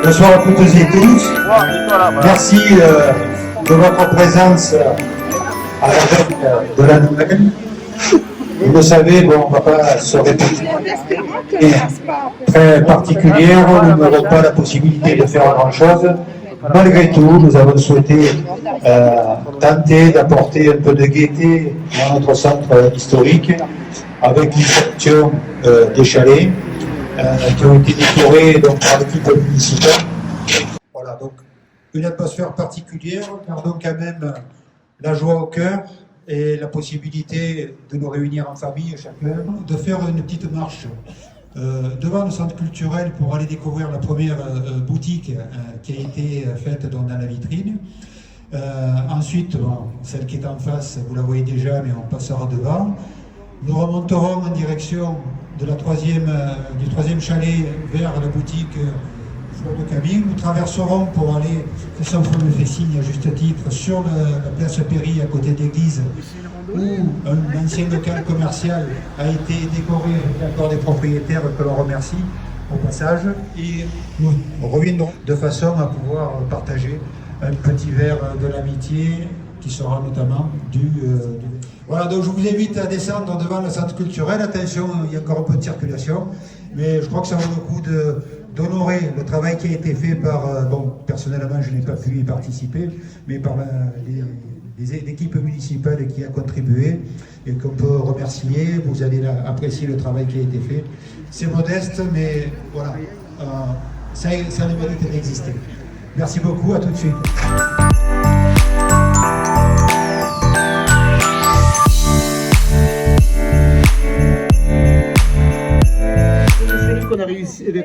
Bonsoir à toutes et tous. Merci de votre présence à la fête de la Noël. Vous le savez, bon, on ne va pas se répéter. Très particulière, nous n'avons pas la possibilité de faire grand-chose. Malgré tout, nous avons souhaité tenter d'apporter un peu de gaieté dans notre centre historique avec une section des chalets qui ont été décorés donc, par l'équipe municipale. Voilà, donc une atmosphère particulière, gardons quand même la joie au cœur et la possibilité de nous réunir en famille chacun, de faire une petite marche devant le centre culturel pour aller découvrir la première boutique qui a été faite dans la vitrine. Ensuite, bon, celle qui est en face, vous la voyez déjà, mais on passera devant. Nous remonterons en direction de du troisième chalet vers la boutique Fleur de Camille. Nous traverserons pour aller, Christophe me fait signe à juste titre, sur la place Péry à côté de l'église, où un ancien local commercial a été décoré avec l'accord des propriétaires que l'on remercie au passage. Et nous reviendrons de façon à pouvoir partager un petit verre de l'amitié qui sera notamment du... Voilà, donc je vous invite à descendre devant le centre culturel. Attention, il y a encore un peu de circulation, mais je crois que ça vaut le coup d'honorer le travail qui a été fait par, bon, personnellement je n'ai pas pu y participer, mais par l'équipe municipale qui a contribué et qu'on peut remercier. Vous allez apprécier le travail qui a été fait. C'est modeste, mais voilà, ça a le mérite d'exister. Merci beaucoup, à tout de suite. Qu'on a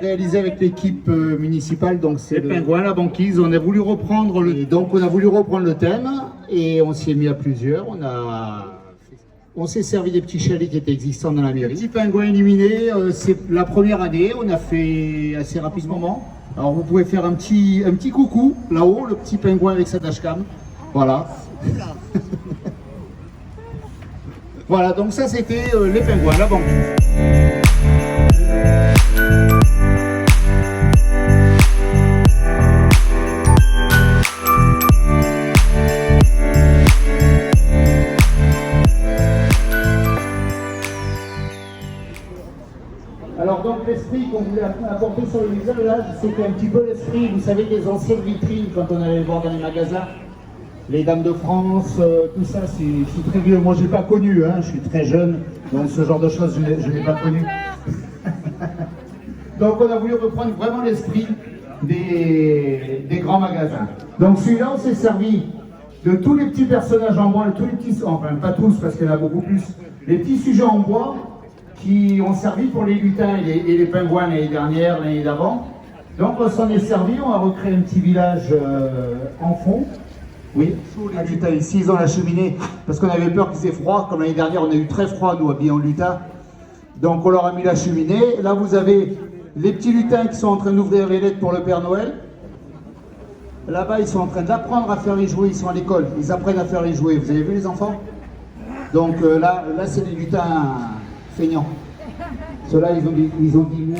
réalisé avec l'équipe municipale, donc c'est les Pingouins, la banquise. On a voulu reprendre le thème et on s'y est mis à plusieurs. On s'est servi des petits chalets qui étaient existants dans la mairie. Petit pingouin illuminé, c'est la première année, on a fait assez rapidement. Alors vous pouvez faire un petit coucou là-haut, le petit pingouin avec sa dashcam. Voilà. Voilà, donc ça c'était les Pingouins, la banquise. Alors donc l'esprit qu'on voulait apporter sur le visage, c'était un petit peu l'esprit, vous savez, des anciennes vitrines quand on allait voir dans les magasins. Les Dames de France, tout ça, c'est très vieux. Moi je n'ai pas connu, hein, je suis très jeune, donc ce genre de choses je n'ai pas connu. Donc on a voulu reprendre vraiment l'esprit des grands magasins. Donc celui-là on s'est servi de tous les petits personnages en bois, tous les petits, enfin pas tous parce qu'il y en a beaucoup plus, les petits sujets en bois qui ont servi pour les lutins et les pingouins l'année dernière, l'année d'avant. Donc on s'en est servi, on a recréé un petit village en fond. Oui, les lutins ici, ils ont la cheminée, parce qu'on avait peur qu'il faisait froid, comme l'année dernière on a eu très froid nous habillés en lutin. Donc on leur a mis la cheminée. Là vous avez les petits lutins qui sont en train d'ouvrir les lettres pour le Père Noël. Là-bas ils sont en train d'apprendre à faire les jouets, ils sont à l'école, ils apprennent à faire les jouets. Vous avez vu les enfants? Donc là c'est les lutins feignants. Ceux-là ils ont dit non.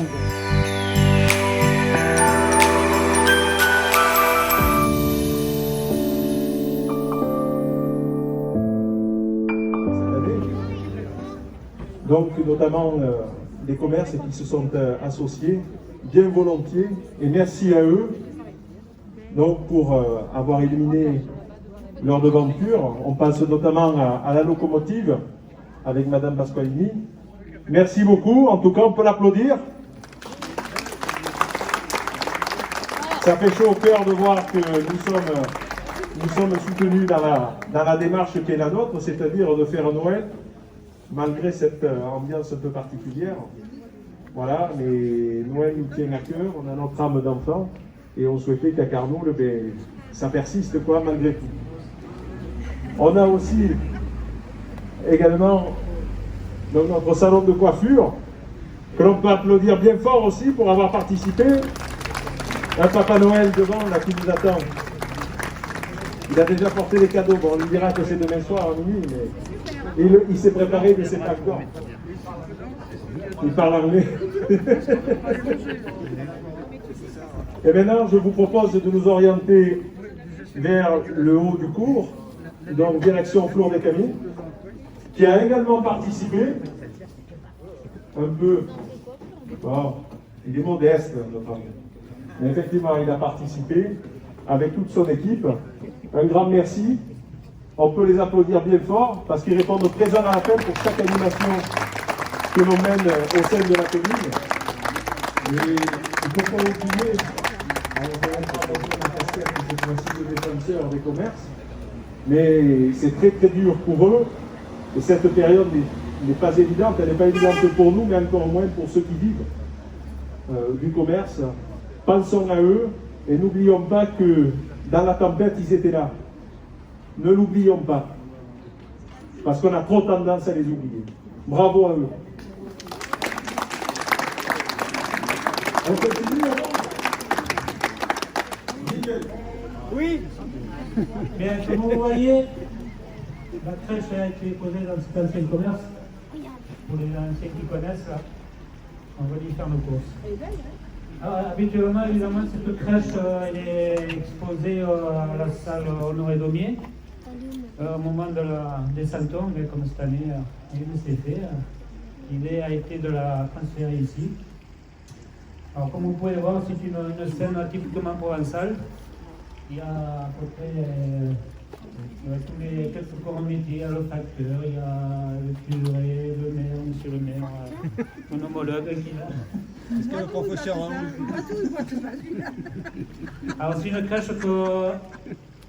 Donc notamment les commerces qui se sont associés bien volontiers et merci à eux donc, pour avoir illuminé leur devanture. On pense notamment à la locomotive avec Madame Pasqualini. Merci beaucoup, en tout cas on peut l'applaudir. Ça fait chaud au cœur de voir que nous sommes soutenus dans la démarche qui est la nôtre, c'est-à-dire de faire Noël malgré cette ambiance un peu particulière. Voilà, mais Noël nous tient à cœur, on a notre âme d'enfant et on souhaitait qu'à Carnoul, ça persiste quoi, malgré tout. On a aussi également dans notre salon de coiffure, que l'on peut applaudir bien fort aussi pour avoir participé. Un Papa Noël devant, là, qui nous attend. Il a déjà porté les cadeaux. Bon, on lui dira que c'est demain soir à minuit, mais il s'est préparé de ses plaques d'or. Il parle anglais. Et maintenant, je vous propose de nous orienter vers le haut du cours, donc direction Flour des Camines, qui a également participé, un peu, bon, il est modeste, notre ami. Mais effectivement, il a participé avec toute son équipe. Un grand merci. On peut les applaudir bien fort parce qu'ils répondent présent à l'appel pour chaque animation que l'on mène au sein de la commune. Et il ne faut pas oublier, on va être abordé la casquette cette fois-ci de défenseur des commerces, mais c'est très très dur pour eux. Et cette période n'est pas évidente, elle n'est pas évidente pour nous, mais encore moins pour ceux qui vivent du commerce. Pensons à eux et n'oublions pas que dans la tempête, ils étaient là. Ne l'oublions pas, parce qu'on a trop tendance à les oublier. Bravo à eux. On continue avant. Oui. Bien, comme vous voyez, la crèche a été posée dans cet ancien commerce. Pour les anciens qui connaissent, là, on va y faire nos courses. Alors, habituellement, évidemment, cette crèche elle est exposée à la salle Honoré Daumier. Au moment de la descente, comme cette année, il s'est fait. L'idée a été de la transférer ici. Alors, comme vous pouvez voir, c'est une scène typiquement provençale. Il y a à peu près tous les quelques corps métiers, le facteur, il y a le curé, le maire, monsieur le maire, mon homologue qui est là. Est-ce que le professeur en Alors, c'est une crèche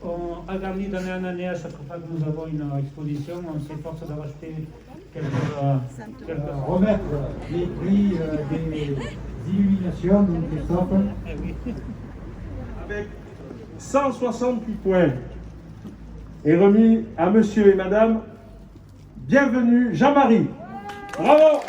qu'on agrandit d'année en année à chaque fois que nous avons une exposition. On s'efforce de racheter quelques Remettre les prix des illuminations, donc Christophe. Avec 168 points est remis à monsieur et madame. Bienvenue, Jean-Marie. Bravo!